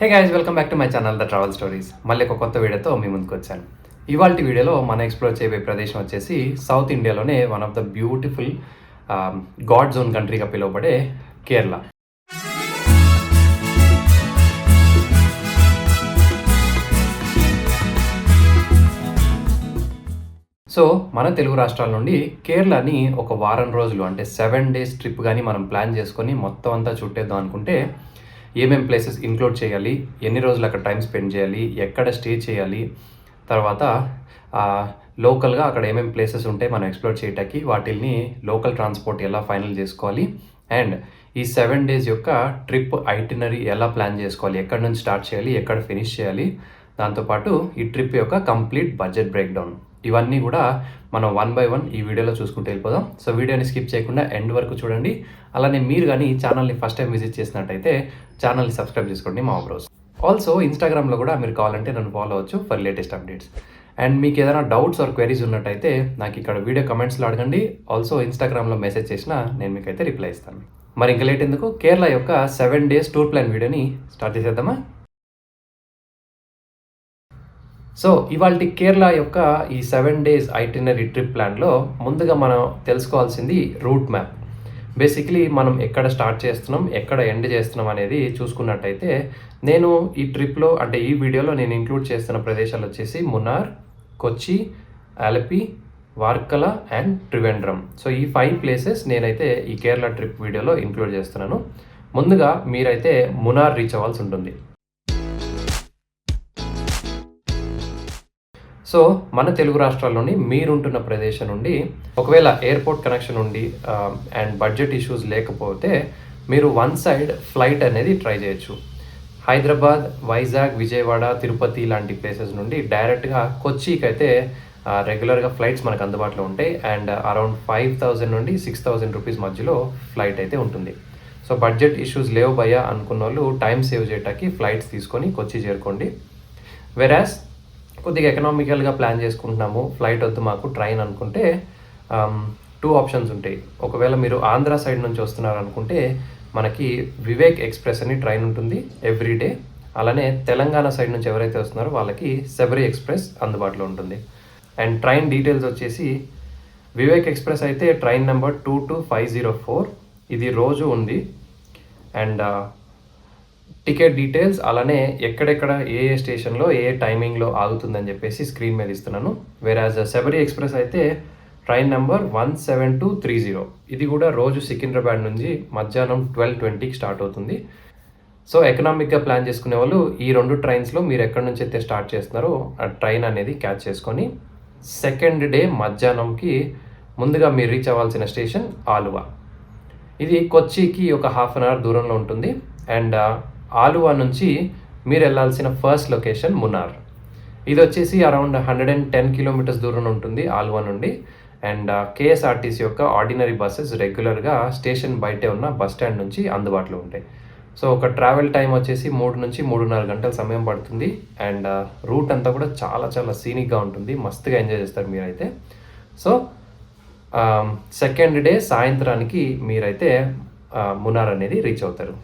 Hey guys, welcome back to my channel the travel stories. మళ్ళీ ఒక కొత్త వీడియోతో మీ ముందుకు వచ్చాను. ఇవాళ వీడియోలో మనం ఎక్స్ప్లోర్ చేయబోయే ప్రదేశం వచ్చేసి సౌత్ ఇండియాలోనే one of the beautiful God's own కంట్రీగా పిలువబడే కేరళ. సో మన తెలుగు రాష్ట్రాల నుండి కేరళని ఒక వారం రోజులు అంటే 7 days ట్రిప్ కానీ మనం ప్లాన్ చేసుకొని మొత్తం అంతా చుట్టేద్దాం అనుకుంటే ఏమేం ప్లేసెస్ ఇంక్లూడ్ చేయాలి, ఎన్ని రోజులు అక్కడ టైం స్పెండ్ చేయాలి, ఎక్కడ స్టే చేయాలి, తర్వాత లోకల్గా అక్కడ ఏమేమి ప్లేసెస్ ఉంటే మనం ఎక్స్ప్లోర్ చేయటానికి వాటిని లోకల్ ట్రాన్స్పోర్ట్ ఎలా ఫైనల్ చేసుకోవాలి, అండ్ ఈ 7 days యొక్క ట్రిప్ ఐటినరీ ఎలా ప్లాన్ చేసుకోవాలి, ఎక్కడ నుంచి స్టార్ట్ చేయాలి, ఎక్కడ ఫినిష్ చేయాలి, దాంతోపాటు ఈ ట్రిప్ యొక్క కంప్లీట్ బడ్జెట్ బ్రేక్ డౌన్, ఇవన్నీ కూడా మనం 1 by 1 ఈ వీడియోలో చూసుకుంటూ వెళ్ళిపోదాం. సో వీడియోని స్కిప్ చేయకుండా ఎండ్ వరకు చూడండి. అలానే మీరు కానీ ఈ ఛానల్ని ఫస్ట్ టైం విజిట్ చేసినట్టయితే ఛానల్ని సబ్స్క్రైబ్ చేసుకోండి, మావా బ్రోస్. ఆల్సో ఇన్స్టాగ్రామ్లో కూడా మీరు కావాలంటే నన్ను ఫాలో అవ్వచ్చు ఫర్ లేటెస్ట్ అప్డేట్స్. అండ్ మీకు ఏదైనా డౌట్స్ ఆర్ క్వెరీస్ ఉన్నట్టయితే నాకు ఇక్కడ వీడియో కమెంట్స్లో అడగండి. ఆల్సో ఇన్స్టాగ్రామ్లో మెసేజ్ చేసినా నేను మీకైతే రిప్లై ఇస్తాను. మరి ఇంకా లేట్ ఎందుకు, కేరళ యొక్క 7 days టూర్ ప్లాన్ వీడియోని స్టార్ట్ చేసేద్దామా? సో ఇవాళ కేరళ యొక్క ఈ 7 days ఐటినరీ ట్రిప్ ప్లాన్లో ముందుగా మనం తెలుసుకోవాల్సింది రూట్ మ్యాప్. బేసిక్లీ మనం ఎక్కడ స్టార్ట్ చేస్తున్నాం, ఎక్కడ ఎండ్ చేస్తున్నాం అనేది చూసుకున్నట్టయితే నేను ఈ ట్రిప్లో అంటే ఈ వీడియోలో నేను ఇంక్లూడ్ చేస్తున్న ప్రదేశాలు వచ్చేసి మున్నార్, కొచ్చి, అలెప్పీ, వార్కల అండ్ ట్రివెండ్రమ్. సో ఈ 5 places నేనైతే ఈ కేరళ ట్రిప్ వీడియోలో ఇంక్లూడ్ చేస్తున్నాను. ముందుగా మీరైతే మున్నార్ రీచ్ అవ్వాల్సి ఉంటుంది. సో మన తెలుగు రాష్ట్రాల్లోని మీరుంటున్న ప్రదేశం నుండి ఒకవేళ ఎయిర్పోర్ట్ కనెక్షన్ ఉండి అండ్ బడ్జెట్ ఇష్యూస్ లేకపోతే మీరు వన్ సైడ్ ఫ్లైట్ అనేది ట్రై చేయొచ్చు. హైదరాబాద్, వైజాగ్, విజయవాడ, తిరుపతి లాంటి ప్లేసెస్ నుండి డైరెక్ట్గా కొచ్చికి అయితే రెగ్యులర్గా ఫ్లైట్స్ మనకు అందుబాటులో ఉంటాయి. అండ్ అరౌండ్ 5,000 నుండి 6,000 రూపీస్ మధ్యలో ఫ్లైట్ అయితే ఉంటుంది. సో బడ్జెట్ ఇష్యూస్ లేవు భయ్యా అనుకున్న వాళ్ళు టైం సేవ్ చేయడానికి ఫ్లైట్స్ తీసుకొని కొచ్చి చేరుకోండి. వెరాస్ కొద్దిగా ఎకనామికల్గా ప్లాన్ చేసుకుంటున్నాము, ఫ్లైట్ వద్దు మాకు ట్రైన్ అనుకుంటే 2 options ఉంటాయి. ఒకవేళ మీరు ఆంధ్ర సైడ్ నుంచి వస్తున్నారు అనుకుంటే మనకి వివేక్ ఎక్స్ప్రెస్ అని ట్రైన్ ఉంటుంది ఎవ్రీడే. అలానే తెలంగాణ సైడ్ నుంచి ఎవరైతే వస్తున్నారో వాళ్ళకి శబరి ఎక్స్ప్రెస్ అందుబాటులో ఉంటుంది. అండ్ ట్రైన్ డీటెయిల్స్ వచ్చేసి వివేక్ ఎక్స్ప్రెస్ అయితే ట్రైన్ నెంబర్ 22504 ఇది రోజు ఉంది. అండ్ టికెట్ డీటెయిల్స్ అలానే ఎక్కడెక్కడ ఏ స్టేషన్లో ఏ టైమింగ్లో ఆగుతుందని చెప్పేసి స్క్రీన్ మీద ఇస్తున్నాను. వేరాజ్ శబరి ఎక్స్ప్రెస్ అయితే ట్రైన్ నెంబర్ 17230 ఇది కూడా రోజు సికింద్రాబాద్ నుంచి మధ్యాహ్నం 12:20కి స్టార్ట్ అవుతుంది. సో ఎకనామిక్గా ప్లాన్ చేసుకునే వాళ్ళు ఈ 2 ట్రైన్స్లో మీరు ఎక్కడి నుంచి అయితే స్టార్ట్ చేస్తున్నారో ఆ ట్రైన్ అనేది క్యాచ్ చేసుకొని సెకండ్ డే మధ్యాహ్నంకి ముందుగా మీరు రీచ్ అవ్వాల్సిన స్టేషన్ ఆలువా. ఇది కొచ్చికి ఒక 1/2 hour దూరంలో ఉంటుంది. అండ్ ఆలువా నుంచి మీరు వెళ్ళాల్సిన ఫస్ట్ లొకేషన్ మున్నార్. ఇది వచ్చేసి అరౌండ్ 110 kilometers దూరంలో ఉంటుంది ఆలువా నుండి. అండ్ కేఎస్ఆర్టీసీ యొక్క ఆర్డినరీ బస్సెస్ రెగ్యులర్గా స్టేషన్ బయటే ఉన్న బస్ స్టాండ్ నుంచి అందుబాటులో ఉంటాయి. సో ఒక ట్రావెల్ టైం వచ్చేసి 3 నుంచి 3.5 గంటల సమయం పడుతుంది. అండ్ రూట్ అంతా కూడా చాలా చాలా సీనిక్గా ఉంటుంది, మస్తుగా ఎంజాయ్ చేస్తారు మీరైతే. సో సెకండ్ డే సాయంత్రానికి మీరైతే మున్నార్ అనేది రీచ్ అవుతారు.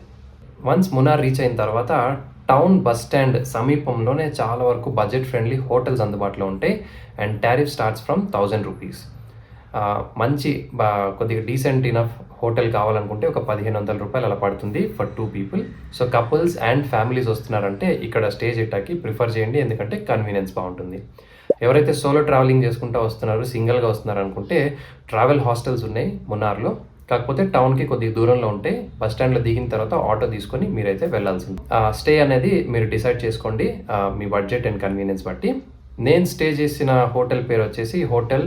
వన్స్ మున్నార్ రీచ్ అయిన తర్వాత టౌన్ బస్ స్టాండ్ సమీపంలోనే చాలా వరకు బడ్జెట్ ఫ్రెండ్లీ హోటల్స్ అందుబాటులో ఉంటాయి. And tariff starts from 1,000 rupees. మంచి కొద్దిగా డీసెంట్ ఇనఫ్ హోటల్ కావాలనుకుంటే ఒక 1,500 రూపాయలు అలా పడుతుంది for 2 people. So couples and families వస్తున్నారంటే ఇక్కడ స్టే చేయడానికి ప్రిఫర్ చేయండి, ఎందుకంటే కన్వీనియన్స్ బాగుంటుంది. ఎవరైతే సోలో ట్రావెలింగ్ చేసుకుంటూ వస్తున్నారు, సింగిల్గా వస్తున్నారు అనుకుంటే ట్రావెల్ హాస్టల్స్ ఉన్నాయి మున్నార్లో. కాకపోతే టౌన్కి కొద్దిగా దూరంలో ఉంటే బస్ స్టాండ్లో దిగిన తర్వాత ఆటో తీసుకొని మీరైతే వెళ్ళాల్సింది. స్టే అనేది మీరు డిసైడ్ చేసుకోండి మీ బడ్జెట్ అండ్ కన్వీనియన్స్ బట్టి. నేను స్టే చేసిన హోటల్ పేరు వచ్చేసి hotel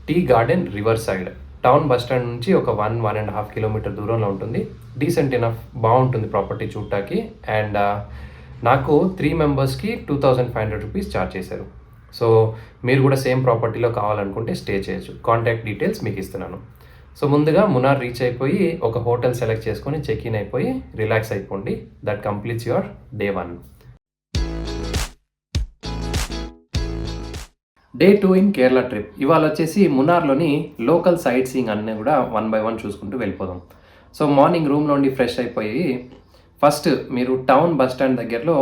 tea garden river side. Town bus stand నుంచి ఒక 1.5 kilometer దూరంలో ఉంటుంది. డీసెంట్ ఇనఫ్ బాగుంటుంది ప్రాపర్టీ చూడటానికి. అండ్ నాకు 3 members-కి 2,500 rupees ఛార్జ్ చేశారు. సో మీరు కూడా సేమ్ ప్రాపర్టీలో కావాలనుకుంటే స్టే చేయొచ్చు. కాంటాక్ట్ డీటెయిల్స్ మీకు ఇస్తున్నాను. సో ముందుగా మున్నార్ రీచ్ అయిపోయి ఒక హోటల్ సెలెక్ట్ చేసుకొని చెక్ ఇన్ అయిపోయి రిలాక్స్ అయిపోండి. That completes your day 1. Day 2 in Kerala trip. ఇవాళ వచ్చేసి మున్నార్లోని లోకల్ సైట్ సీయింగ్ అన్నీ కూడా 1 by 1 చూసుకుంటూ వెళ్ళిపోదాం. సో మార్నింగ్ రూమ్లో ఉండి ఫ్రెష్ అయిపోయి ఫస్ట్ మీరు టౌన్ బస్ స్టాండ్ దగ్గరలో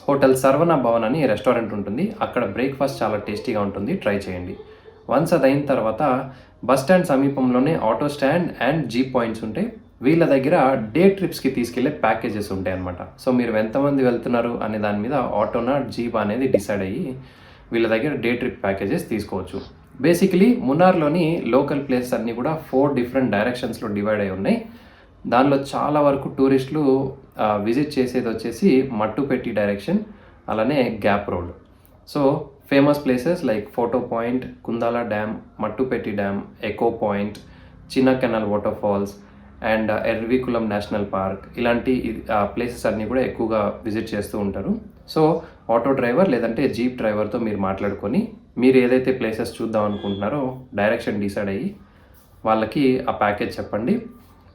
హోటల్ సర్వణ భవన్ అని రెస్టారెంట్ ఉంటుంది. అక్కడ బ్రేక్ఫాస్ట్ చాలా టేస్టీగా ఉంటుంది, ట్రై చేయండి. వన్స్ అది అయిన తర్వాత బస్ స్టాండ్ సమీపంలోనే auto stand and jeep points ఉంటాయి. వీళ్ళ దగ్గర డే ట్రిప్స్కి తీసుకెళ్లే ప్యాకేజెస్ ఉంటాయి అన్నమాట. సో మీరు ఎంతమంది వెళ్తున్నారు అనే దాని మీద ఆటోనా జీప్ అనేది డిసైడ్ అయ్యి వీళ్ళ దగ్గర డే ట్రిప్ ప్యాకేజెస్ తీసుకోవచ్చు. బేసికలీ మున్నార్లోని లోకల్ ప్లేసెస్ అన్నీ కూడా 4 డిఫరెంట్ డైరెక్షన్స్లో డివైడ్ అయి ఉన్నాయి. దానిలో చాలా వరకు టూరిస్టులు విజిట్ చేసేది వచ్చేసి మట్టుపెట్టి డైరెక్షన్, అలానే gap road. So famous places like photo point, Kundala dam, Mattupetty dam, echo point, చిన్న canal water falls and Eravikulam national park, ఇలాంటి ప్లేసెస్ అన్నీ కూడా ఎక్కువగా విజిట్ చేస్తూ ఉంటారు. సో ఆటో డ్రైవర్ లేదంటే జీప్ డ్రైవర్తో మీరు మాట్లాడుకొని మీరు ఏదైతే ప్లేసెస్ చూద్దాం అనుకుంటున్నారో డైరెక్షన్ డిసైడ్ అయ్యి వాళ్ళకి ఆ ప్యాకేజ్ చెప్పండి.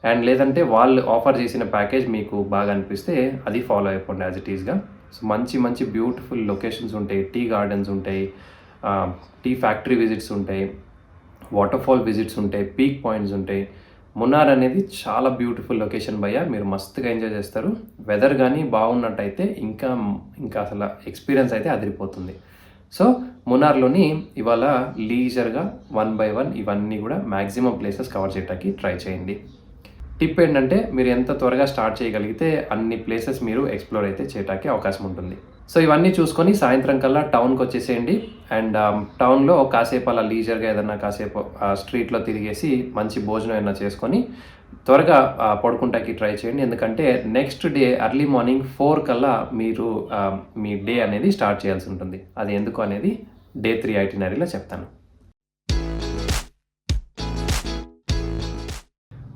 అండ్ లేదంటే వాళ్ళు ఆఫర్ చేసిన ప్యాకేజ్ మీకు బాగా అనిపిస్తే అది ఫాలో అయిపోండి యాజ్ ఇట్ ఈస్గా. సో మంచి మంచి బ్యూటిఫుల్ లొకేషన్స్ ఉంటాయి, టీ గార్డెన్స్ ఉంటాయి, టీ ఫ్యాక్టరీ విజిట్స్ ఉంటాయి, వాటర్ ఫాల్ విజిట్స్ ఉంటాయి, పీక్ పాయింట్స్ ఉంటాయి. మున్నార్ అనేది చాలా బ్యూటిఫుల్ లొకేషన్ భయ్య, మీరు మస్తుగా ఎంజాయ్ చేస్తారు. వెదర్ కానీ బాగున్నట్టయితే ఇంకా అసలు ఎక్స్పీరియన్స్ అయితే అదిరిపోతుంది. సో మున్నార్లోని ఇవాళ లీజర్గా 1 by 1 ఇవన్నీ కూడా మ్యాక్సిమం ప్లేసెస్ కవర్ చేయడానికి ట్రై చేయండి. టిప్ ఏంటంటే మీరు ఎంత త్వరగా స్టార్ట్ చేయగలిగితే అన్ని ప్లేసెస్ మీరు ఎక్స్ప్లోర్ అయితే చేయడానికి అవకాశం ఉంటుంది. సో ఇవన్నీ చూసుకొని సాయంత్రం కల్లా టౌన్కి వచ్చేసేయండి. అండ్ టౌన్లో కాసేపు అలా లీజర్గా ఏదన్నా కాసేపు స్ట్రీట్లో తిరిగేసి మంచి భోజనం ఏదైనా చేసుకొని త్వరగా పడుకుంటాకి ట్రై చేయండి. ఎందుకంటే నెక్స్ట్ డే ఎర్లీ మార్నింగ్ 4 కల్లా మీరు మీ డే అనేది స్టార్ట్ చేయాల్సి ఉంటుంది. అది ఎందుకు అనేది డే 3 ఐటినరీలో చెప్తాను.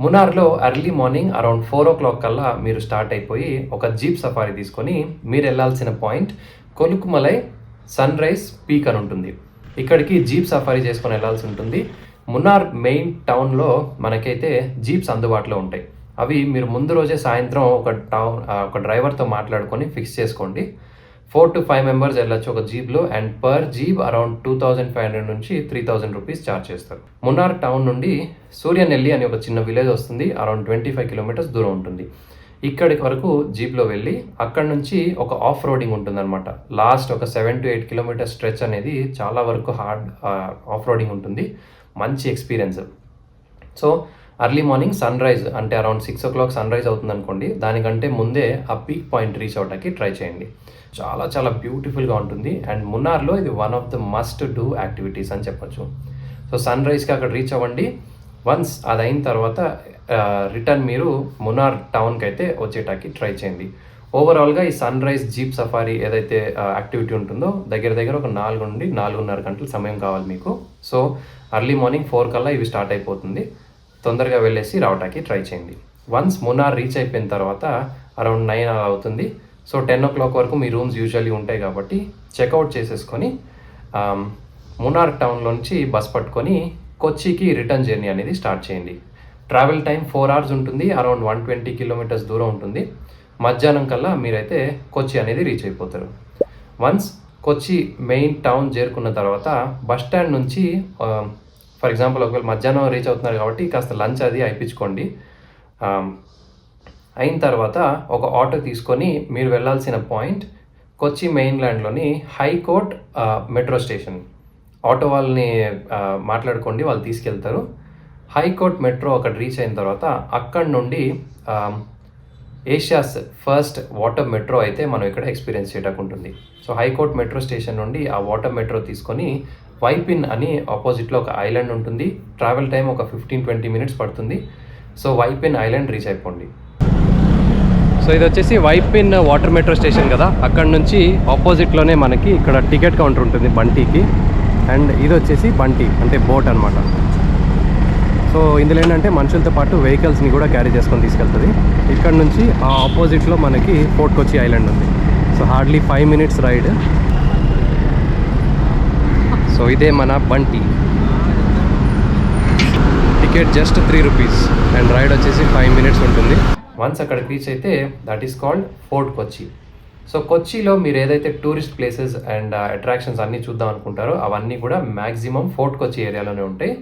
మున్నార్లో ఎర్లీ మార్నింగ్ అరౌండ్ 4 o'clock కల్లా మీరు స్టార్ట్ అయిపోయి ఒక జీప్ సఫారీ తీసుకొని మీరు వెళ్ళాల్సిన పాయింట్ కొలుకుమలై సన్ రైజ్ పీక్ అని ఉంటుంది. ఇక్కడికి జీప్ సఫారీ చేసుకొని వెళ్ళాల్సి ఉంటుంది. మున్నార్ మెయిన్ టౌన్లో మనకైతే జీప్స్ అందుబాటులో ఉంటాయి. అవి మీరు ముందు రోజే సాయంత్రం ఒక డ్రైవర్తో మాట్లాడుకొని ఫిక్స్ చేసుకోండి. 4 to 5 members వెళ్ళొచ్చు ఒక జీప్లో. అండ్ పర్ జీప్ అరౌండ్ 2,500 నుంచి 3,000 రూపీస్ ఛార్జ్ చేస్తారు. మున్నార్ టౌన్ నుండి సూర్యనెల్లి అని ఒక చిన్న విలేజ్ వస్తుంది, అరౌండ్ 25 kilometers దూరం ఉంటుంది. ఇక్కడి వరకు జీప్లో వెళ్ళి అక్కడ నుంచి ఒక ఆఫ్ రోడింగ్ ఉంటుందన్నమాట. లాస్ట్ ఒక 7 to 8 kilometers స్ట్రెచ్ అనేది చాలా వరకు హార్డ్ ఆఫ్ రోడింగ్ ఉంటుంది, మంచి experience. So early morning sunrise అంటే అరౌండ్ 6 o'clock సన్ రైజ్ అవుతుంది అనుకోండి, దానికంటే ముందే ఆ పీక్ పాయింట్ రీచ్ అవడానికి ట్రై చేయండి. చాలా చాలా బ్యూటిఫుల్గా ఉంటుంది. అండ్ మున్నార్లో ఇది one of the must do activities అని చెప్పొచ్చు. సో సన్ రైజ్కి అక్కడ రీచ్ అవ్వండి. వన్స్ అది అయిన తర్వాత రిటర్న్ మీరు మున్నార్ టౌన్కి అయితే వచ్చేటానికి ట్రై చేయండి. ఓవరాల్గా ఈ సన్ రైజ్ జీప్ సఫారీ ఏదైతే యాక్టివిటీ ఉంటుందో దగ్గర ఒక 4 నుండి 4.5 గంటల సమయం కావాలి మీకు. సో ఎర్లీ మార్నింగ్ 4 కల్లా ఇవి స్టార్ట్ అయిపోతుంది. తొందరగా వెళ్ళేసి రావడానికి ట్రై చేయండి. వన్స్ మున్నార్ రీచ్ అయిపోయిన తర్వాత అరౌండ్ 9 అలా అవుతుంది. సో 10 o'clock వరకు మీ రూమ్స్ యూజువల్లీ ఉంటాయి కాబట్టి చెక్అవుట్ చేసేసుకొని మున్నార్ టౌన్లోంచి బస్ పట్టుకొని కొచ్చికి రిటర్న్ జర్నీ అనేది స్టార్ట్ చేయండి. ట్రావెల్ టైం 4 hours ఉంటుంది, అరౌండ్ 120 kilometers దూరం ఉంటుంది. మధ్యాహ్నం కల్లా మీరైతే కొచ్చి అనేది రీచ్ అయిపోతారు. వన్స్ కొచ్చి మెయిన్ టౌన్ చేరుకున్న తర్వాత బస్ స్టాండ్ నుంచి ఫర్ ఎగ్జాంపుల్ ఒకవేళ మధ్యాహ్నం రీచ్ అవుతున్నారు కాబట్టి కాస్త లంచ్ అది అయిపించుకోండి. అయిన తర్వాత ఒక ఆటో తీసుకొని మీరు వెళ్ళాల్సిన పాయింట్ కొచ్చి మెయిన్లాండ్లోని హైకోర్ట్ మెట్రో స్టేషన్. ఆటో వాళ్ళని మాట్లాడుకోండి, వాళ్ళు తీసుకెళ్తారు. హైకోర్ట్ మెట్రో అక్కడ రీచ్ అయిన తర్వాత అక్కడ నుండి ఏషియాస్ ఫస్ట్ వాటర్ మెట్రో అయితే మనం ఇక్కడ ఎక్స్పీరియన్స్ చేయడానికి ఉంటుంది. సో హైకోర్ట్ మెట్రో స్టేషన్ నుండి ఆ వాటర్ మెట్రో తీసుకొని వైపిన్ అని ఆపోజిట్లో ఒక ఐలాండ్ ఉంటుంది. ట్రావెల్ టైం ఒక 15-20 minutes పడుతుంది. సో వైపిన్ ఐలాండ్ రీచ్ అయిపోండి. సో ఇది వచ్చేసి వైపిన్ వాటర్ మెట్రో స్టేషన్ కదా, అక్కడ నుంచి ఆపోజిట్లోనే మనకి ఇక్కడ టికెట్ కౌంటర్ ఉంటుంది బంటికి. అండ్ ఇది వచ్చేసి బంటి అంటే బోట్ అనమాట. సో ఇందులో ఏంటంటే మనుషులతో పాటు వెహికల్స్ని కూడా క్యారీ చేసుకొని తీసుకెళ్తుంది. ఇక్కడ నుంచి ఆ ఆపోజిట్లో మనకి ఫోర్ట్ కొచ్చి ఐలాండ్ ఉంది. So hardly 5 minutes ride. So ఇదే మన బంటి. Ticket just 3 rupees and ride వచ్చేసి 5 minutes ఉంటుంది. వన్స్ అక్కడ రీచ్ అయితే that is called fort Kochi. So కొచ్చిలో మీరు ఏదైతే టూరిస్ట్ ప్లేసెస్ అండ్ అట్రాక్షన్స్ అన్నీ చూద్దాం అనుకుంటారో అవన్నీ కూడా మ్యాక్సిమం ఫోర్ట్ కొచ్చి ఏరియాలోనే ఉంటాయి.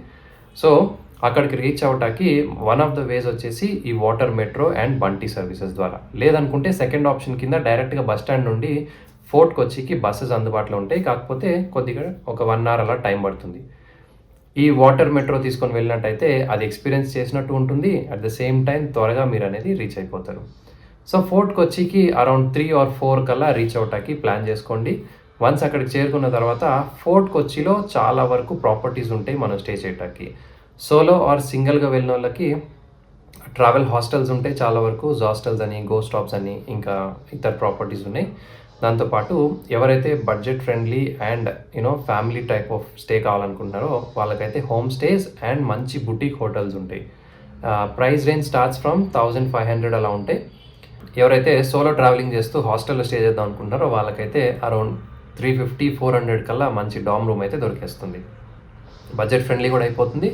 సో అక్కడికి రీచ్ అవటానికి వన్ ఆఫ్ ద వేస్ వచ్చేసి ఈ water metro and Bunty services ద్వారా. లేదనుకుంటే సెకండ్ ఆప్షన్ కింద డైరెక్ట్గా బస్ స్టాండ్ నుండి ఫోర్ట్ కొచ్చికి బస్సెస్ అందుబాటులో ఉంటాయి. కాకపోతే కొద్దిగా ఒక 1 అవర్ అలా టైం పడుతుంది. ఈ వాటర్ మెట్రో తీసుకొని వెళ్ళినట్టయితే అది ఎక్స్పీరియన్స్ చేసినట్టు ఉంటుంది. అట్ ద సేమ్ టైం త్వరగా మీరు అనేది రీచ్ అయిపోతారు. సో ఫోర్ట్ కొచ్చికి అరౌండ్ 3 or 4 కల్లా రీచ్ అవటానికి ప్లాన్ చేసుకోండి. వన్స్ అక్కడికి చేరుకున్న తర్వాత ఫోర్ట్ కొచ్చిలో చాలా వరకు ప్రాపర్టీస్ ఉంటాయి మనం స్టే చేయడానికి. సోలో ఆర్ సింగిల్గా వెళ్ళిన వాళ్ళకి ట్రావెల్ హాస్టల్స్ ఉంటాయి చాలా వరకు. హాస్టల్స్ అని, గో స్టాప్స్ అని, ఇంకా ఇతర ప్రాపర్టీస్ ఉన్నాయి. దాంతోపాటు ఎవరైతే budget friendly and family type of stay కావాలనుకుంటున్నారో వాళ్ళకైతే హోమ్ స్టేస్ అండ్ మంచి బుటీక్ హోటల్స్ ఉంటాయి. ప్రైస్ రేంజ్ స్టార్ట్స్ ఫ్రమ్ 1500 అలా ఉంటాయి. ఎవరైతే సోలో ట్రావెలింగ్ చేస్తూ హాస్టల్లో స్టే చేద్దాం అనుకుంటున్నారో వాళ్ళకైతే అరౌండ్ 350-400 కల్లా మంచి డామ్ రూమ్ అయితే దొరికేస్తుంది. బడ్జెట్ ఫ్రెండ్లీ కూడా అయిపోతుంది.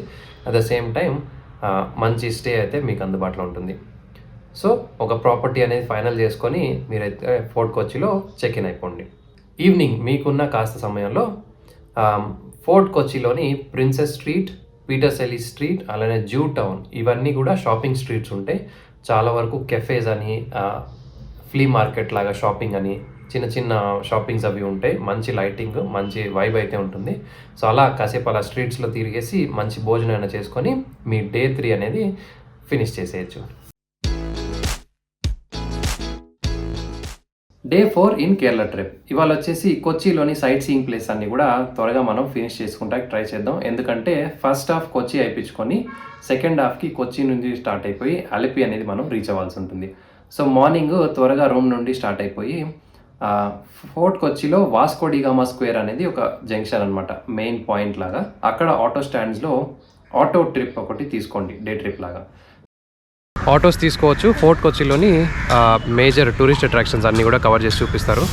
అట్ ద సేమ్ టైం మంచి స్టే అయితే మీకు అందుబాటులో ఉంటుంది. సో ఒక ప్రాపర్టీ అనేది ఫైనల్ చేసుకొని మీరైతే ఫోర్ట్ కొచ్చిలో చెక్ ఇన్ అయిపోండి. ఈవినింగ్ మీకున్న కాస్త సమయంలో ఫోర్ట్ కొచ్చిలోని ప్రిన్సెస్ స్ట్రీట్, పీటర్స్ ఎలిస్ స్ట్రీట్, అలానే జూ టౌన్, ఇవన్నీ కూడా షాపింగ్ స్ట్రీట్స్ ఉంటాయి. చాలా వరకు కెఫేస్ అని, ఫ్లీ మార్కెట్ లాగా షాపింగ్ అని, చిన్న చిన్న షాపింగ్స్ అవి ఉంటాయి. మంచి లైటింగ్, మంచి వైబ్ అయితే ఉంటుంది. సో అలా కాసేపు అలా స్ట్రీట్స్లో తిరిగేసి మంచి భోజనం అయినా చేసుకొని మీ డే 3 అనేది ఫినిష్ చేసేయచ్చు. Day 4 in Kerala trip. ఇవాళ వచ్చేసి కొచ్చిలోని సైట్ సీయింగ్ ప్లేస్ అన్ని కూడా త్వరగా మనం ఫినిష్ చేసుకుంటానికి ట్రై చేద్దాం. ఎందుకంటే ఫస్ట్ హాఫ్ కొచ్చి అయిపించుకొని సెకండ్ హాఫ్కి కొచ్చి నుంచి స్టార్ట్ అయిపోయి అలెప్పీ అనేది మనం రీచ్ అవ్వాల్సి ఉంటుంది. సో మార్నింగ్ త్వరగా రూమ్ నుండి స్టార్ట్ అయిపోయి ఫోర్ట్ కొచ్చిలో వాస్కో డి గామా స్క్వేర్ అనేది ఒక జంక్షన్ అనమాట, మెయిన్ పాయింట్ లాగా. అక్కడ ఆటో స్టాండ్స్లో ఆటో ట్రిప్ ఒకటి తీసుకోండి, డే ట్రిప్ లాగా. ఆటోస్ తీసుకోవచ్చు. ఫోర్ట్ కొచ్చిలోని మేజర్ టూరిస్ట్ అట్రాక్షన్స్ అన్నీ కూడా కవర్ చేసి చూపిస్తారు.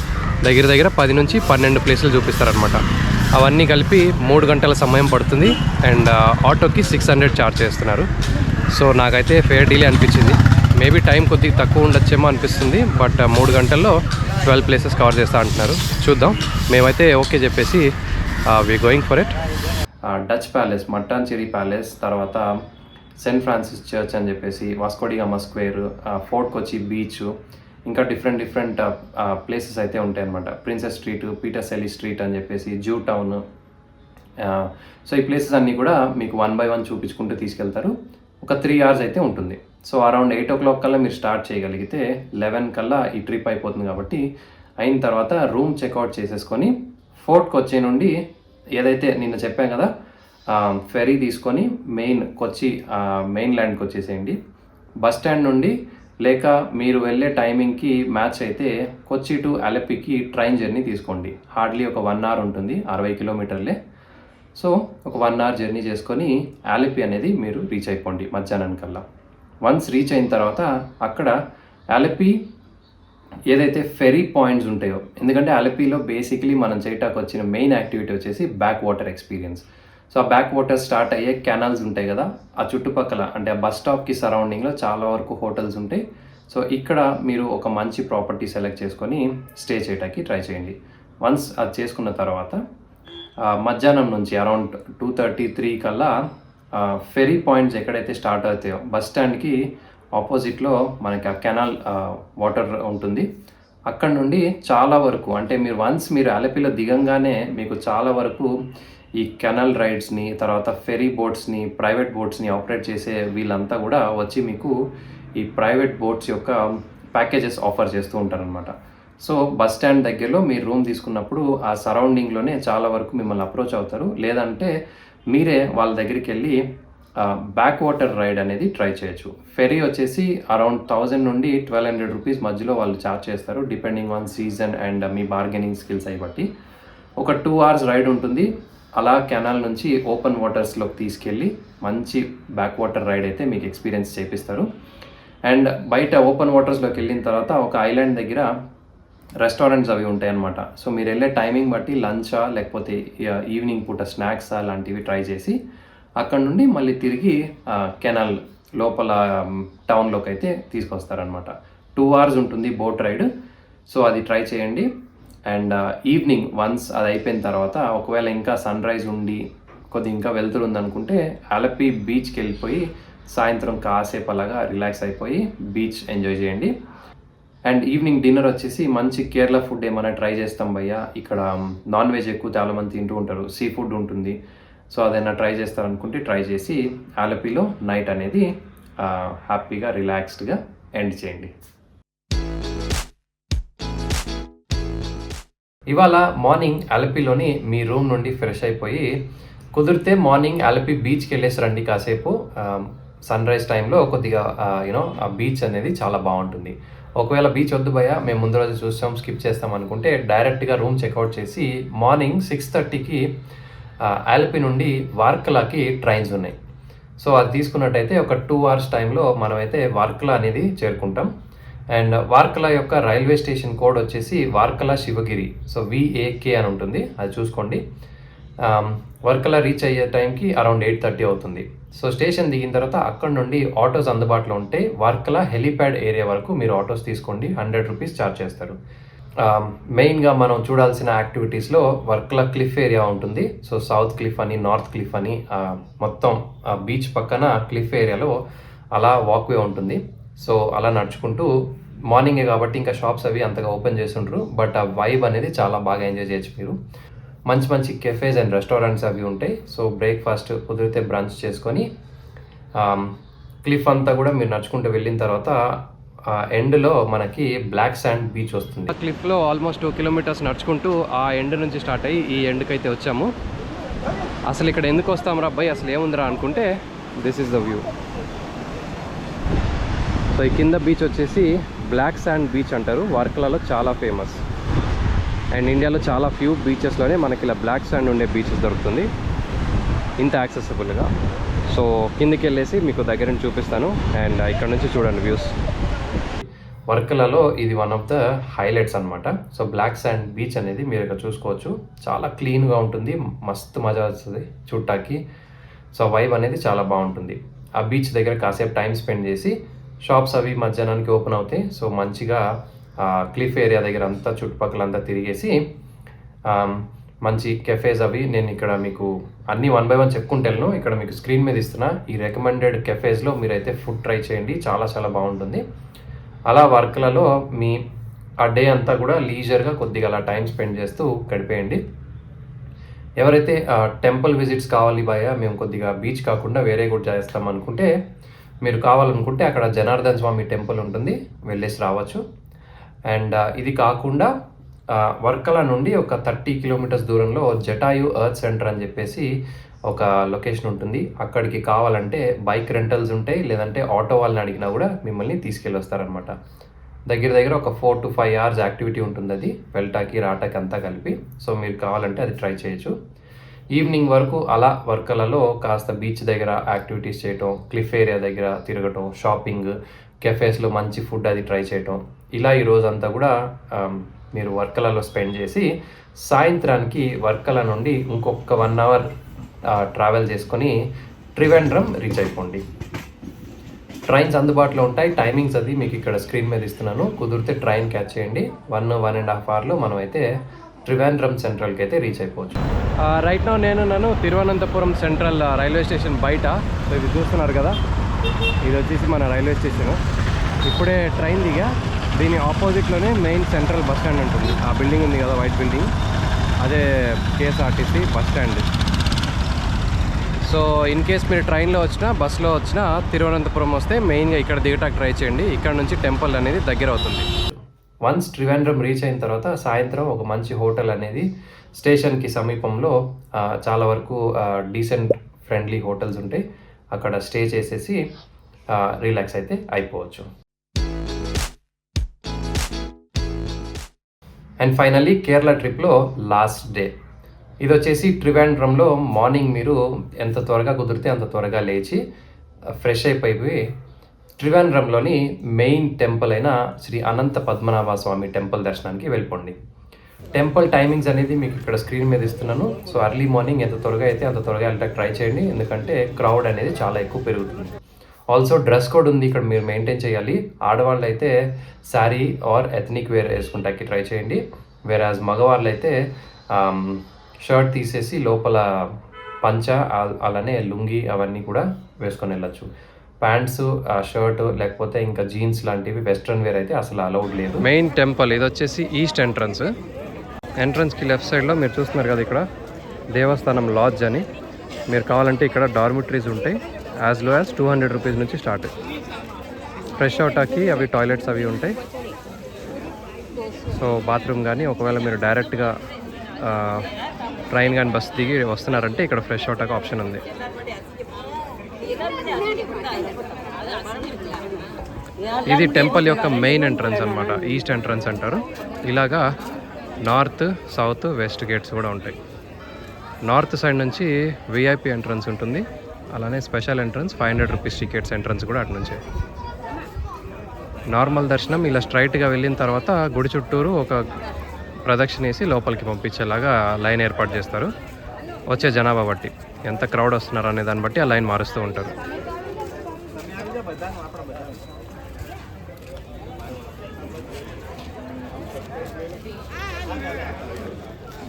దగ్గర దగ్గర 10 నుంచి 12 ప్లేసులు చూపిస్తారనమాట. అవన్నీ కలిపి 3 గంటల సమయం పడుతుంది. అండ్ ఆటోకి 600 ఛార్జ్ చేస్తున్నారు. సో నాకైతే ఫేర్ డీలే అనిపించింది. మేబీ టైం కొద్దిగా తక్కువ ఉండొచ్చేమో అనిపిస్తుంది. బట్ 3 గంటల్లో 12 ప్లేసెస్ కవర్ చేస్తా అంటున్నారు. చూద్దాం. మేమైతే ఓకే చెప్పేసి we going for it. Dutch palace, Mattancherry palace, తర్వాత సెయింట్ ఫ్రాన్సిస్ చర్చ్ అని చెప్పేసి, Vasco da Gama square, fort Kochi beach, ఇంకా డిఫరెంట్ ప్లేసెస్ అయితే ఉంటాయి అనమాట. ప్రిన్సెస్ స్ట్రీట్, పీటర్స్ ఎలిస్ స్ట్రీట్ అని చెప్పేసి, జూ టౌన్. సో ఈ ప్లేసెస్ అన్నీ కూడా మీకు 1 by 1 చూపించుకుంటూ తీసుకెళ్తారు. ఒక 3 hours అయితే ఉంటుంది. సో అరౌండ్ 8 o'clock కల్లా మీరు స్టార్ట్ చేయగలిగితే 11 కల్లా ఈ ట్రిప్ అయిపోతుంది. కాబట్టి అయిన తర్వాత రూమ్ చెక్అవుట్ చేసేసుకొని ఫోర్ట్ కొచ్చి నుండి ఏదైతే నిన్న చెప్పాం కదా ఫెరీ తీసుకొని కొచ్చి మెయిన్ ల్యాండ్కి వచ్చేసేయండి. బస్ స్టాండ్ నుండి లేక మీరు వెళ్ళే టైమింగ్కి మ్యాచ్ అయితే కొచ్చి టు అలెప్పీకి ట్రైన్ జర్నీ తీసుకోండి. హార్డ్లీ ఒక 1 hour ఉంటుంది, 60 కిలోమీటర్లే. సో ఒక 1 hour జర్నీ చేసుకొని అలెప్పీ అనేది మీరు రీచ్ అయిపోండి మధ్యాహ్నానికల్లా. వన్స్ రీచ్ అయిన తర్వాత అక్కడ అలెప్పీ ఏదైతే ఫెరీ పాయింట్స్ ఉంటాయో, ఎందుకంటే అలెప్పీలో బేసిక్లీ మనం చేయటానికి వచ్చిన మెయిన్ యాక్టివిటీ వచ్చేసి బ్యాక్ వాటర్ ఎక్స్పీరియన్స్. సో ఆ బ్యాక్ వాటర్ స్టార్ట్ అయ్యే కెనాల్స్ ఉంటాయి కదా, ఆ చుట్టుపక్కల అంటే ఆ బస్ స్టాప్కి సరౌండింగ్లో చాలా వరకు హోటల్స్ ఉంటాయి. సో ఇక్కడ మీరు ఒక మంచి ప్రాపర్టీ సెలెక్ట్ చేసుకొని స్టే చేయడానికి ట్రై చేయండి. వన్స్ అది చేసుకున్న తర్వాత మధ్యాహ్నం నుంచి అరౌండ్ 2:30-3 కల్లా ఫెరీ పాయింట్స్ ఎక్కడైతే స్టార్ట్ అవుతాయో బస్ స్టాండ్కి ఆపోజిట్లో మనకి ఆ కెనాల్ వాటర్ ఉంటుంది. అక్కడ నుండి చాలా వరకు అంటే మీరు అలెప్పీలో దిగంగానే మీకు చాలా వరకు ఈ కెనాల్ రైడ్స్ని, తర్వాత ఫెరీ బోట్స్ని, ప్రైవేట్ బోట్స్ని ఆపరేట్ చేసే వీళ్ళంతా కూడా వచ్చి మీకు ఈ ప్రైవేట్ బోట్స్ యొక్క ప్యాకేజెస్ ఆఫర్ చేస్తూ ఉంటారనమాట. సో బస్ స్టాండ్ దగ్గరలో మీరు రూమ్ తీసుకున్నప్పుడు ఆ సరౌండింగ్లోనే చాలా వరకు మిమ్మల్ని అప్రోచ్ అవుతారు. లేదంటే మీరే వాళ్ళ దగ్గరికి వెళ్ళి బ్యాక్ వాటర్ రైడ్ అనేది ట్రై చేయొచ్చు. ఫెరీ వచ్చేసి అరౌండ్ 1000 నుండి 1200 రూపీస్ మధ్యలో వాళ్ళు ఛార్జ్ చేస్తారు, depending on season and me bargaining skills అయి బట్టి. ఒక 2 hours రైడ్ ఉంటుంది. అలా కెనాల్ నుంచి ఓపెన్ వాటర్స్లోకి తీసుకెళ్ళి మంచి బ్యాక్ వాటర్ రైడ్ అయితే మీకు ఎక్స్పీరియన్స్ చేపిస్తారు. అండ్ బయట ఓపెన్ వాటర్స్లోకి వెళ్ళిన తర్వాత ఒక ఐలాండ్ దగ్గర రెస్టారెంట్స్ అవి ఉంటాయి అన్నమాట. సో మీరు వెళ్ళే టైమింగ్ బట్టి లంచా లేకపోతే ఈవినింగ్ పూట స్నాక్సా లాంటివి ట్రై చేసి అక్కడ నుండి మళ్ళీ తిరిగి కెనాల్ లోపల టౌన్లోకి అయితే తీసుకొస్తారనమాట. 2 hours ఉంటుంది బోట్ రైడ్. సో అది ట్రై చేయండి. అండ్ ఈవినింగ్ వన్స్ అది అయిపోయిన తర్వాత ఒకవేళ ఇంకా సన్ రైజ్ ఉండి కొద్ది ఇంకా వెళ్తురు ఉందనుకుంటే అలపి బీచ్కి వెళ్ళిపోయి సాయంత్రం కాసేపు అలాగా రిలాక్స్ అయిపోయి బీచ్ ఎంజాయ్ చేయండి. అండ్ ఈవినింగ్ డిన్నర్ వచ్చేసి మంచి కేరళ ఫుడ్ ఏమైనా ట్రై చేస్తాం భయ్య. ఇక్కడ నాన్ వెజ్ ఎక్కువ చాలామంది తింటూ ఉంటారు, సీ ఫుడ్ ఉంటుంది. సో అదైనా ట్రై చేస్తారనుకుంటే ట్రై చేసి ఆలపీలో నైట్ అనేది హ్యాపీగా రిలాక్స్డ్గా ఎండ్ చేయండి. ఇవాళ మార్నింగ్ ఆలపీలోని మీ రూమ్ నుండి ఫ్రెష్ అయిపోయి కుదిరితే మార్నింగ్ ఆలపీ బీచ్కి వెళ్ళేసి రండి. కాసేపు సన్ రైజ్ టైంలో కొద్దిగా ఆ బీచ్ అనేది చాలా బాగుంటుంది. ఒకవేళ బీచ్ వద్దు భయ, మేము ముందు రోజు చూస్తాం స్కిప్ చేస్తాం అనుకుంటే డైరెక్ట్గా రూమ్ చెక్అవుట్ చేసి మార్నింగ్ 6:30కి ఆలపీ నుండి వార్కలాకి ట్రైన్స్ ఉన్నాయి. సో అది తీసుకున్నట్టయితే ఒక 2 hours టైంలో మనమైతే వార్కలా అనేది చేరుకుంటాం. అండ్ వార్కలా యొక్క రైల్వే స్టేషన్ కోడ్ వచ్చేసి వార్కలా శివగిరి. సో VAK అని ఉంటుంది, అది చూసుకోండి. వర్కలా రీచ్ అయ్యే టైంకి అరౌండ్ 8:30 అవుతుంది. సో స్టేషన్ దిగిన తర్వాత అక్కడ నుండి ఆటోస్ అందుబాటులో ఉంటాయి. వర్కలా హెలీప్యాడ్ ఏరియా వరకు మీరు ఆటోస్ తీసుకోండి, 100 రూపీస్ ఛార్జ్ చేస్తారు. మెయిన్గా మనం చూడాల్సిన యాక్టివిటీస్లో వర్కలా క్లిఫ్ ఏరియా ఉంటుంది. సో సౌత్ క్లిఫ్ అని, నార్త్ క్లిఫ్ అని, మొత్తం బీచ్ పక్కన క్లిఫ్ ఏరియాలో అలా వాక్వే ఉంటుంది. సో అలా నడుచుకుంటూ మార్నింగే కాబట్టి ఇంకా షాప్స్ అవి అంతగా ఓపెన్ చేస్తుంటారు, బట్ ఆ వైబ్ అనేది చాలా బాగా ఎంజాయ్ చేయొచ్చు మీరు. మంచి మంచి కెఫేస్ అండ్ రెస్టారెంట్స్ అవి ఉంటాయి. సో బ్రేక్ఫాస్ట్ కుదిరితే బ్రంచ్ చేసుకొని క్లిఫ్ అంతా కూడా మీరు నడుచుకుంటూ వెళ్ళిన తర్వాత ఎండ్లో మనకి బ్లాక్ శాండ్ బీచ్ వస్తుంది. ఆ క్లిఫ్లో ఆల్మోస్ట్ 2 kilometers నడుచుకుంటూ ఆ ఎండ్ నుంచి స్టార్ట్ అయ్యి ఈ ఎండ్కి అయితే వచ్చాము. అసలు ఇక్కడ ఎందుకు వస్తాం రా అబ్బాయి, అసలు ఏముందిరా అనుకుంటే this is the view. So ఈ కింద బీచ్ వచ్చేసి బ్లాక్ శాండ్ బీచ్ అంటారు, వర్కలాలో చాలా ఫేమస్. అండ్ ఇండియాలో చాలా ఫ్యూ బీచెస్లోనే మనకి ఇలా బ్లాక్ శాండ్ ఉండే బీచెస్ దొరుకుతుంది ఇంత యాక్సెసిబుల్గా. సో కిందికి వెళ్ళేసి మీకు దగ్గర నుంచి చూపిస్తాను. అండ్ ఇక్కడ నుంచి చూడండి వ్యూస్. వర్కలాలో ఇది వన్ ఆఫ్ ద హైలైట్స్ అనమాట. సో బ్లాక్ శాండ్ బీచ్ అనేది మీరు ఇక్కడ చూసుకోవచ్చు, చాలా క్లీన్గా ఉంటుంది, మస్తు మజా వస్తుంది చూడటానికి. సో వైబ్ అనేది చాలా బాగుంటుంది. ఆ బీచ్ దగ్గర కాసేపు టైం స్పెండ్ చేసి షాప్స్ అవి మధ్యాహ్నానికి ఓపెన్ అవుతాయి. సో మంచిగా క్లిఫ్ ఏరియా దగ్గర అంతా చుట్టుపక్కలంతా తిరిగేసి మంచి కెఫేస్ అవి నేను ఇక్కడ మీకు అన్నీ 1 by 1 చెప్పుకుంటాను. ఇక్కడ మీకు స్క్రీన్ మీద ఇస్తున్నా ఈ రికమెండెడ్ కెఫేస్లో మీరైతే ఫుడ్ ట్రై చేయండి, చాలా చాలా బాగుంటుంది. అలా వర్కలలో మీ ఆ డే అంతా కూడా లీజర్గా కొద్దిగా అలా టైం స్పెండ్ చేస్తూ గడిపేయండి. ఎవరైతే టెంపుల్ విజిట్స్ కావాలి భయ, మేము కొద్దిగా బీచ్ కాకుండా వేరే కూడా చేస్తాం అనుకుంటే మీరు కావాలనుకుంటే అక్కడ జనార్దన్ స్వామి టెంపుల్ ఉంటుంది, వెళ్ళేసి రావచ్చు. అండ్ ఇది కాకుండా వర్కలా నుండి ఒక 30 kilometers దూరంలో జటాయు ఎర్త్ సెంటర్ అని చెప్పేసి ఒక లొకేషన్ ఉంటుంది. అక్కడికి కావాలంటే బైక్ రెంటల్స్ ఉంటాయి, లేదంటే ఆటో వాళ్ళని అడిగినా కూడా మిమ్మల్ని తీసుకెళ్ళి వస్తారనమాట. దగ్గర దగ్గర ఒక 4 to 5 hours యాక్టివిటీ ఉంటుంది అది, వెళ్ళటానికి రావటానికి అంతా కలిపి. సో మీరు కావాలంటే అది ట్రై చేయొచ్చు. ఈవినింగ్ వరకు అలా వర్కలలో కాస్త బీచ్ దగ్గర యాక్టివిటీస్ చేయటం, క్లిఫ్ ఏరియా దగ్గర తిరగటం, షాపింగ్, కెఫేస్లో మంచి ఫుడ్ అది ట్రై చేయటం, ఇలా ఈ రోజంతా కూడా మీరు వర్కలలో స్పెండ్ చేసి సాయంత్రానికి వర్కల నుండి ఇంకొక 1 hour ట్రావెల్ చేసుకొని త్రివేంద్రం రీచ్ అయిపోండి. ట్రైన్స్ అందుబాటులో ఉంటాయి, టైమింగ్స్ అది మీకు ఇక్కడ స్క్రీన్ మీద ఇస్తున్నాను. కుదిరితే ట్రైన్ క్యాచ్ చేయండి. 1.5 hourలో మనం అయితే త్రివేంద్రం సెంట్రల్కి అయితే రీచ్ అయిపోవచ్చు. రైట్ నౌ నేను తిరువనంతపురం సెంట్రల్ రైల్వే స్టేషన్ బయట. సో ఇది చూస్తున్నారు కదా, ఇది వచ్చేసి మన రైల్వే స్టేషన్. ఇప్పుడే ట్రైన్ దిగా, దీని ఆపోజిట్లోనే మెయిన్ సెంట్రల్ బస్ స్టాండ్ ఉంటుంది. ఆ బిల్డింగ్ ఉంది కదా, వైట్ బిల్డింగ్, అదే KSRTC bus stand. So in case మీరు ట్రైన్లో వచ్చినా బస్లో వచ్చినా తిరువనంతపురం వస్తే మెయిన్గా ఇక్కడ దిగటానికి ట్రై చేయండి. ఇక్కడ నుంచి టెంపుల్ అనేది దగ్గర అవుతుంది. వన్స్ త్రివేంద్రం రీచ్ అయిన తర్వాత సాయంత్రం ఒక మంచి హోటల్ అనేది స్టేషన్కి సమీపంలో చాలా వరకు డీసెంట్ ఫ్రెండ్లీ హోటల్స్ ఉంటాయి, అక్కడ స్టే చేసేసి రిలాక్స్ అయితే అయిపోవచ్చు. అండ్ ఫైనల్లీ కేరళ ట్రిప్లో లాస్ట్ డే ఇది వచ్చేసి త్రివేంద్రంలో మార్నింగ్ మీరు ఎంత త్వరగా కుదిరితే అంత త్వరగా లేచి ఫ్రెష్ అయిపోయి త్రివేంద్రంలోని మెయిన్ టెంపుల్ అయిన శ్రీ అనంత పద్మనాభ స్వామి టెంపుల్ దర్శనానికి వెళ్ళిపోండి. టెంపుల్ టైమింగ్స్ అనేది మీకు ఇక్కడ స్క్రీన్ మీద ఇస్తున్నాను. సో ఎర్లీ మార్నింగ్ ఎంత త్వరగా అయితే అంత త్వరగా వెళ్ళటానికి ట్రై చేయండి, ఎందుకంటే క్రౌడ్ అనేది చాలా ఎక్కువ పెరుగుతుంది. ఆల్సో డ్రెస్ కోడ్ ఉంది ఇక్కడ, మీరు మెయింటైన్ చేయాలి. ఆడవాళ్ళు అయితే శారీ ఆర్ ఎథనిక్ వేర్ వేసుకుంటానికి ట్రై చేయండి, వేరాజ్ మగవాళ్ళు అయితే షర్ట్ తీసేసి లోపల పంచ అలానే లుంగి అవన్నీ కూడా వేసుకొని వెళ్ళచ్చు. ప్యాంట్స్, షర్ట్ లేకపోతే ఇంకా జీన్స్ లాంటివి వెస్ట్రన్ వేర్ అయితే అసలు అలౌడ్ లేదు. మెయిన్ టెంపుల్ ఇది వచ్చేసి ఈస్ట్ ఎంట్రన్స్కి లెఫ్ట్ సైడ్లో మీరు చూస్తున్నారు కదా, ఇక్కడ దేవస్థానం లాడ్జ్ అని. మీరు కావాలంటే ఇక్కడ డార్మిటరీస్ ఉంటాయి. యాజ్ లో యాజ్ 200 రూపీస్ నుంచి స్టార్ట్. ఫ్రెష్ అవుటాకి అవి టాయిలెట్స్ అవి ఉంటాయి. సో బాత్రూమ్ కానీ ఒకవేళ మీరు డైరెక్ట్గా ట్రైన్ కానీ బస్ దిగి వస్తున్నారంటే ఇక్కడ ఫ్రెష్ అవుటాకి ఆప్షన్ ఉంది. ఇది టెంపుల్ యొక్క మెయిన్ ఎంట్రన్స్ అనమాట, ఈస్ట్ ఎంట్రన్స్ అంటారు. ఇలాగా నార్త్, సౌత్, వెస్ట్ గేట్స్ కూడా ఉంటాయి. నార్త్ సైడ్ నుంచి విఐపి ఎంట్రన్స్ ఉంటుంది, అలానే special entrance 500 rupees tickets entrance కూడా అటు నుంచే. నార్మల్ దర్శనం ఇలా స్ట్రైట్గా వెళ్ళిన తర్వాత గుడి చుట్టూరు ఒక ప్రదక్షిణ వేసి లోపలికి పంపించేలాగా లైన్ ఏర్పాటు చేస్తారు. వచ్చే జనాభా బట్టి ఎంత క్రౌడ్ వస్తున్నారు అనే దాన్ని బట్టి ఆ లైన్ మారుస్తూ ఉంటారు.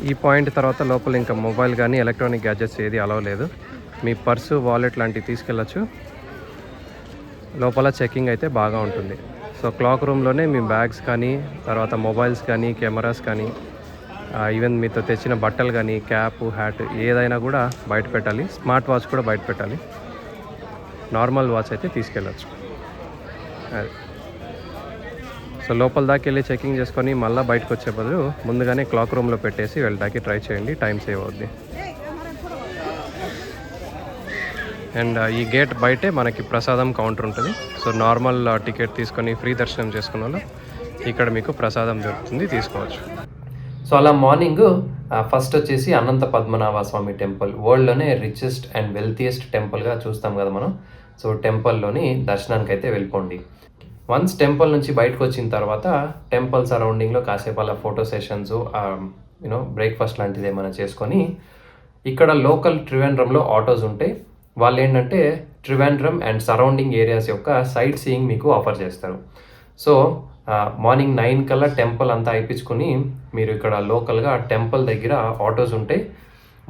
ఈ పాయింట్ తర్వాత లోపల ఇంకా మొబైల్ కానీ ఎలక్ట్రానిక్ గ్యాడ్జెట్స్ ఏది అలవ్ లేదు. మీ పర్సు, వాలెట్ లాంటివి తీసుకెళ్ళచ్చు. లోపల చెకింగ్ అయితే బాగా ఉంటుంది. సో క్లాక్ రూమ్లోనే మీ బ్యాగ్స్ కానీ, తర్వాత మొబైల్స్ కానీ, కెమెరాస్ కానీ, ఈవెన్ మీతో తెచ్చిన బట్టలు కానీ, క్యాప్, హ్యాట్ ఏదైనా కూడా బయట పెట్టాలి. స్మార్ట్ వాచ్ కూడా బయట పెట్టాలి. నార్మల్ వాచ్ అయితే తీసుకెళ్ళచ్చు. అది సో లోపల దాకా వెళ్ళి చెకింగ్ చేసుకొని మళ్ళీ బయటకు వచ్చే బదులు ముందుగానే క్లాక్ రూమ్లో పెట్టేసి వెళ్ళడానికి ట్రై చేయండి, టైం సేవ్ అవుద్ది. అండ్ ఈ గేట్ బయటే మనకి ప్రసాదం కౌంటర్ ఉంటుంది. సో నార్మల్ టికెట్ తీసుకొని ఫ్రీ దర్శనం చేసుకున్న వాళ్ళు ఇక్కడ మీకు ప్రసాదం దొరుకుతుంది, తీసుకోవచ్చు. సో అలా మార్నింగ్ ఫస్ట్ వచ్చేసి అనంత పద్మనాభ స్వామి టెంపుల్, వరల్డ్లోనే రిచెస్ట్ అండ్ వెల్తియెస్ట్ టెంపుల్గా చూస్తాం కదా మనం. సో టెంపుల్లోని దర్శనానికి అయితే వెళ్ళిపోండి. వన్స్ టెంపుల్ నుంచి బయటకు వచ్చిన తర్వాత టెంపుల్ సరౌండింగ్లో కాసేపు అలా ఫోటో సెషన్స్, బ్రేక్ఫాస్ట్ లాంటిది ఏమైనా చేసుకొని ఇక్కడ లోకల్ త్రివేంద్రంలో ఆటోస్ ఉంటాయి. వాళ్ళు ఏంటంటే ట్రివేంద్రం అండ్ సరౌండింగ్ ఏరియాస్ యొక్క సైట్ సీయింగ్ మీకు ఆఫర్ చేస్తారు. సో మార్నింగ్ 9 కల్లా టెంపుల్ అంతా అయిపించుకొని మీరు ఇక్కడ లోకల్గా టెంపుల్ దగ్గర ఆటోస్ ఉంటాయి,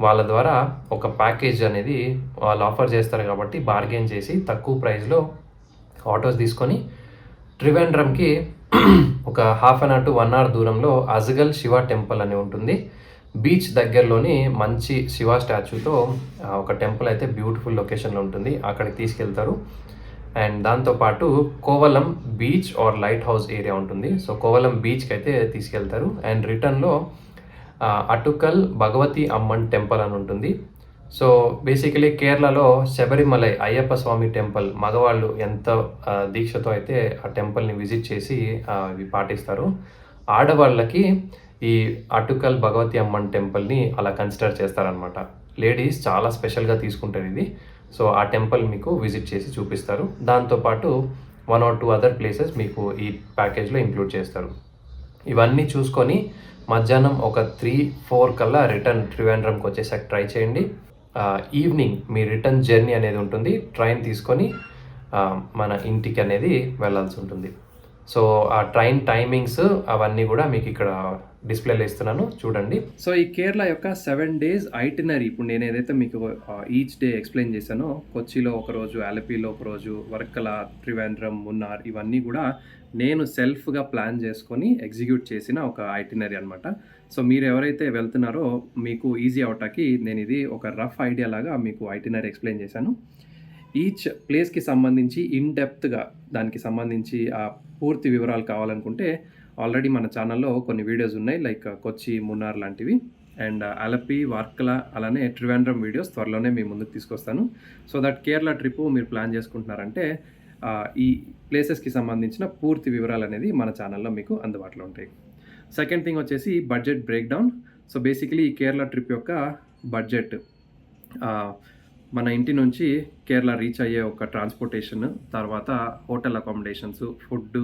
వాళ్ళ ద్వారా ఒక ప్యాకేజ్ అనేది వాళ్ళు ఆఫర్ చేస్తారు. కాబట్టి బార్గెన్ చేసి తక్కువ ప్రైస్లో ఆటోస్ తీసుకొని ట్రివేంద్రంకి ఒక 1/2 అవర్ టు 1 అవర్ దూరంలో అజగల్ శివ టెంపుల్ అని ఉంటుంది. బీచ్ దగ్గరలోని మంచి శివ స్టాచ్యూతో ఒక టెంపుల్ అయితే బ్యూటిఫుల్ లొకేషన్లో ఉంటుంది, అక్కడికి తీసుకెళ్తారు. అండ్ దాంతోపాటు Kovalam beach or lighthouse area ఉంటుంది. సో కోవలం బీచ్కి అయితే తీసుకెళ్తారు. అండ్ రిటర్న్లో అటుకల్ భగవతి అమ్మన్ టెంపుల్ అని ఉంటుంది. సో బేసికలీ కేరళలో శబరిమలై అయ్యప్ప స్వామి టెంపుల్ మగవాళ్ళు ఎంత దీక్షతో అయితే ఆ టెంపుల్ని విజిట్ చేసి ఇవి పాటిస్తారు, ఆడవాళ్ళకి ఈ అటుకల్ భగవతి అమ్మన్ టెంపుల్ని అలా కన్సిడర్ చేస్తారనమాట. లేడీస్ చాలా స్పెషల్గా తీసుకుంటారు ఇది. సో ఆ టెంపుల్ మీకు విజిట్ చేసి చూపిస్తారు. దాంతోపాటు 1 or 2 అదర్ ప్లేసెస్ మీకు ఈ ప్యాకేజ్లో ఇంక్లూడ్ చేస్తారు. ఇవన్నీ చూసుకొని మధ్యాహ్నం ఒక 3-4 కల్లా రిటర్న్ ట్రివేంద్రంకి వచ్చేసాక ట్రై చేయండి. ఈవినింగ్ మీ రిటర్న్ జర్నీ అనేది ఉంటుంది, ట్రైన్ తీసుకొని మన ఇంటికి అనేది వెళ్ళాల్సి ఉంటుంది. సో ఆ ట్రైన్ టైమింగ్స్ అవన్నీ కూడా మీకు ఇక్కడ డిస్ప్లేలో ఇస్తున్నాను, చూడండి. సో ఈ కేరళ యొక్క 7 days ఐటినరీ ఇప్పుడు నేను ఏదైతే మీకు ఈచ్ డే ఎక్స్ప్లెయిన్ చేశానో, కొచ్చిలో ఒకరోజు, అలెప్పీలో ఒకరోజు, వర్కల, త్రివేంద్రం, మున్నార్, ఇవన్నీ కూడా నేను సెల్ఫ్గా ప్లాన్ చేసుకొని ఎగ్జిక్యూట్ చేసిన ఒక ఐటినరీ అనమాట. సో మీరు ఎవరైతే వెళ్తున్నారో మీకు ఈజీ అవటానికి నేను ఇది ఒక రఫ్ ఐడియా లాగా మీకు ఐటినరీ ఎక్స్ప్లెయిన్ చేశాను. ఈచ్ ప్లేస్కి సంబంధించి ఇన్ డెప్త్గా దానికి సంబంధించి ఆ పూర్తి వివరాలు కావాలనుకుంటే ఆల్రెడీ మన ఛానల్లో కొన్ని వీడియోస్ ఉన్నాయి, లైక్ కొచ్చి, మున్నార్ లాంటివి. అండ్ అలెప్పీ, వార్కల, అలానే ట్రివేంద్రం వీడియోస్ త్వరలోనే మీ ముందుకు తీసుకొస్తాను. సో దట్ కేరళ ట్రిప్ మీరు ప్లాన్ చేసుకుంటున్నారంటే ఈ ప్లేసెస్కి సంబంధించిన పూర్తి వివరాలు అనేది మన ఛానల్లో మీకు అందుబాటులో ఉంటాయి. సెకండ్ థింగ్ వచ్చేసి budget break down. So basically ఈ కేరళ ట్రిప్ యొక్క బడ్జెట్ మన ఇంటి నుంచి కేరళ రీచ్ అయ్యే ఒక ట్రాన్స్పోర్టేషన్, తర్వాత హోటల్ అకామిడేషన్స్, ఫుడ్,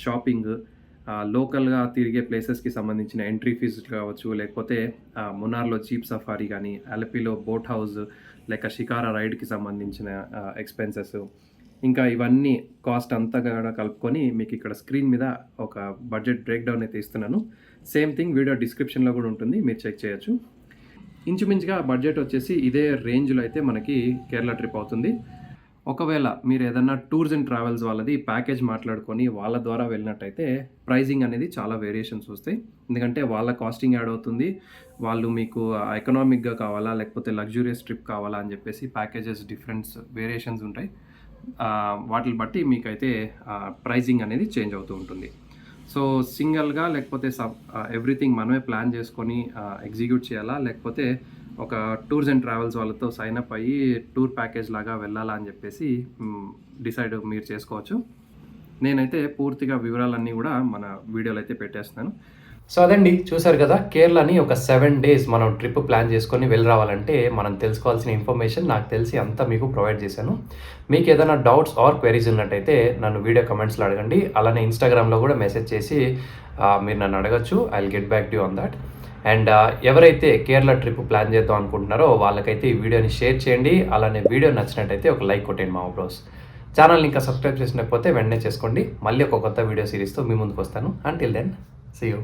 షాపింగ్, లోకల్గా తిరిగే ప్లేసెస్కి సంబంధించిన ఎంట్రీ ఫీజు కావచ్చు, లేకపోతే మున్నార్లో జీప్ సఫారీ కానీ, అలెప్పీలో బోట్ హౌస్ లేక షికారా రైడ్కి సంబంధించిన ఎక్స్పెన్సెస్, ఇంకా ఇవన్నీ కాస్ట్ అంతా కూడా కలుపుకొని మీకు ఇక్కడ స్క్రీన్ మీద ఒక బడ్జెట్ బ్రేక్ డౌన్ అయితే ఇస్తున్నాను. సేమ్ థింగ్ వీడియో డిస్క్రిప్షన్లో కూడా ఉంటుంది, మీరు చెక్ చేయొచ్చు. ఇంచుమించుగా బడ్జెట్ వచ్చేసి ఇదే రేంజ్లో అయితే మనకి కేరళ ట్రిప్ అవుతుంది. ఒకవేళ మీరు ఏదన్నా టూర్స్ అండ్ ట్రావెల్స్ వాళ్ళది ప్యాకేజ్ మాట్లాడుకొని వాళ్ళ ద్వారా వెళ్ళినట్టయితే ప్రైజింగ్ అనేది చాలా వేరియేషన్స్ వస్తాయి. ఎందుకంటే వాళ్ళ కాస్టింగ్ యాడ్ అవుతుంది. వాళ్ళు మీకు ఎకనామిక్గా కావాలా లేకపోతే లగ్జూరియస్ ట్రిప్ కావాలా అని చెప్పేసి ప్యాకేజెస్ వేరియేషన్స్ ఉంటాయి. వాటిని బట్టి మీకైతే ప్రైజింగ్ అనేది చేంజ్ అవుతూ ఉంటుంది. సో సింగిల్గా లేకపోతే ఎవ్రీథింగ్ మనమే ప్లాన్ చేసుకొని ఎగ్జిక్యూట్ చేయాలా, లేకపోతే ఒక టూర్స్ అండ్ ట్రావెల్స్ వాళ్ళతో సైన్ అప్ అయ్యి టూర్ ప్యాకేజ్ లాగా వెళ్ళాలా అని చెప్పేసి డిసైడ్ మీరు చేసుకోవచ్చు. నేనైతే పూర్తిగా వివరాలన్నీ కూడా మన వీడియోలో అయితే పెట్టేస్తున్నాను. సో అదండి, చూసారు కదా, కేరళని ఒక 7 days మనం ట్రిప్ ప్లాన్ చేసుకొని వెళ్ళి రావాలంటే మనం తెలుసుకోవాల్సిన ఇన్ఫర్మేషన్ నాకు తెలిసి అంతా మీకు ప్రొవైడ్ చేశాను. మీకు ఏదైనా డౌట్స్ ఆర్ క్వెరీస్ ఉన్నట్టయితే నన్ను వీడియో కమెంట్స్లో అడగండి. అలానే ఇన్స్టాగ్రామ్లో కూడా మెసేజ్ చేసి మీరు నన్ను అడగచ్చు. I will get back to you on that. And ఎవరైతే కేరళ ట్రిప్ ప్లాన్ చేద్దాం అనుకుంటున్నారో వాళ్ళకైతే ఈ వీడియోని షేర్ చేయండి. అలానే వీడియో నచ్చినట్టయితే ఒక లైక్ కొట్టండి. మావా బ్రోస్ ఛానల్ని ఇంకా సబ్స్క్రైబ్ చేసినకపోతే వెంటనే చేసుకోండి. మళ్ళీ ఒక కొత్త వీడియో సిరీస్తో మీ ముందుకు వస్తాను. Until then, see you.